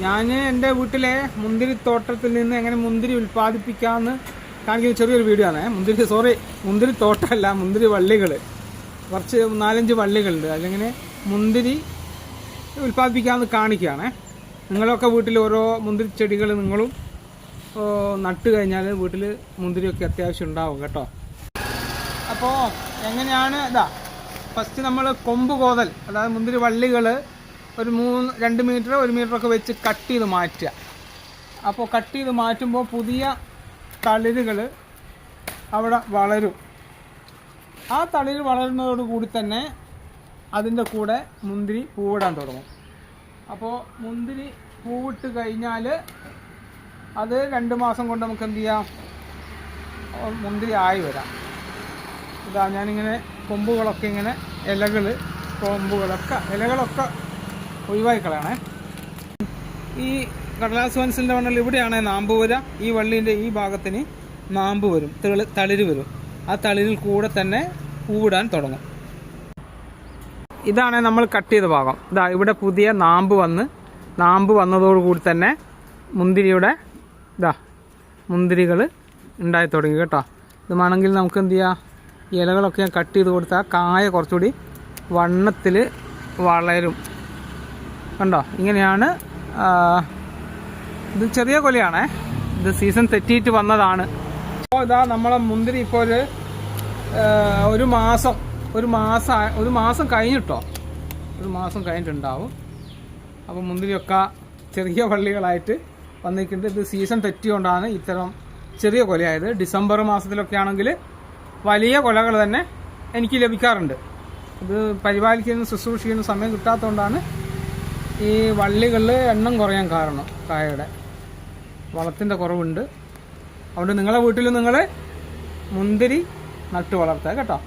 ഞാൻ എൻ്റെ വീട്ടിലെ മുന്തിരിത്തോട്ടത്തിൽ നിന്ന് എങ്ങനെ മുന്തിരി ഉൽപ്പാദിപ്പിക്കാമെന്ന് കാണിക്കുന്ന ചെറിയൊരു വീഡിയോ ആണ്. മുന്തിരി തോട്ടമല്ല, മുന്തിരി വള്ളികൾ, കുറച്ച് 4-5 വള്ളികളുണ്ട്. അല്ലെങ്കിൽ മുന്തിരി ഉൽപ്പാദിപ്പിക്കാമെന്ന് കാണിക്കുകയാണ്. നിങ്ങളൊക്കെ വീട്ടിൽ ഓരോ മുന്തിരി ചെടികൾ നിങ്ങളും നട്ട് കഴിഞ്ഞാൽ വീട്ടിൽ മുന്തിരിയൊക്കെ അത്യാവശ്യം ഉണ്ടാവും കേട്ടോ. അപ്പോൾ എങ്ങനെയാണ് ഫസ്റ്റ് നമ്മൾ കൊമ്പ് കോതൽ, അതായത് മുന്തിരി വള്ളികൾ ഒരു 2 മീറ്റർ 1 മീറ്ററൊക്കെ വെച്ച് കട്ട് ചെയ്ത് മാറ്റുക. അപ്പോൾ കട്ട് ചെയ്ത് മാറ്റുമ്പോൾ പുതിയ തളിരുകൾ അവിടെ വളരും. ആ തളിര് വളരുന്നതോടുകൂടി തന്നെ അതിൻ്റെ കൂടെ മുന്തിരി പൂവിടാൻ തുടങ്ങും. അപ്പോൾ മുന്തിരി പൂവിട്ട് കഴിഞ്ഞാൽ അത് 2 മാസം കൊണ്ട് നമുക്ക് എന്ത് ചെയ്യാം, മുന്തിരി ആയി വരാം. ഞാനിങ്ങനെ കൊമ്പുകളൊക്കെ ഇങ്ങനെ ഇലകളൊക്കെ ഒഴിവായി കളയണേ. ഈ കടലാസ് പെൻസിലിൻ്റെ വണ്ണിൽ ഇവിടെയാണ് നാമ്പ് വരിക. ഈ വള്ളീൻ്റെ ഈ ഭാഗത്തിന് നാമ്പ് വരും, തളിര് വരും. ആ തളിരിൽ കൂടെ തന്നെ പൂവിടാൻ തുടങ്ങും. ഇതാണ് നമ്മൾ കട്ട് ചെയ്ത ഭാഗം. ഇവിടെ പുതിയ നാമ്പ് വന്നതോടുകൂടി തന്നെ മുന്തിരികൾ ഉണ്ടായി തുടങ്ങി കേട്ടോ. ഇത് വേണമെങ്കിൽ നമുക്ക് എന്ത് ചെയ്യാം, ഇലകളൊക്കെ കട്ട് ചെയ്ത് കൊടുത്താൽ കായ കുറച്ചുകൂടി വണ്ണത്തിൽ വളരും. കണ്ടോ, ഇങ്ങനെയാണ്. ഇത് ചെറിയ കൊലയാണേ, ഇത് സീസൺ തെറ്റിയിട്ട് വന്നതാണ്. അപ്പോൾ നമ്മളെ മുന്തിരി ഇപ്പോൾ ഒരു മാസം കഴിഞ്ഞിട്ടോ, ഒരു മാസം കഴിഞ്ഞിട്ടുണ്ടാവും. അപ്പോൾ മുന്തിരിയൊക്കെ ചെറിയ വള്ളികളായിട്ട് വന്നിട്ടുണ്ട്. ഇത് സീസൺ തെറ്റിക്കൊണ്ടാണ് ഇത്തരം ചെറിയ കൊലയായത്. ഡിസംബർ മാസത്തിലൊക്കെ ആണെങ്കിൽ വലിയ കൊലകൾ തന്നെ എനിക്ക് ലഭിക്കാറുണ്ട്. ഇത് പരിപാലിക്കുന്ന ശുശ്രൂഷിക്കുന്ന സമയം കിട്ടാത്തതുകൊണ്ടാണ് ഈ വള്ളികളിൽ എണ്ണം കുറയാൻ കാരണം. കായയുടെ വളത്തിൻ്റെ കുറവുണ്ട്. അതുകൊണ്ട് നിങ്ങളെ വീട്ടിൽ നിങ്ങൾ മുന്തിരി നട്ട് വളർത്തുക കേട്ടോ.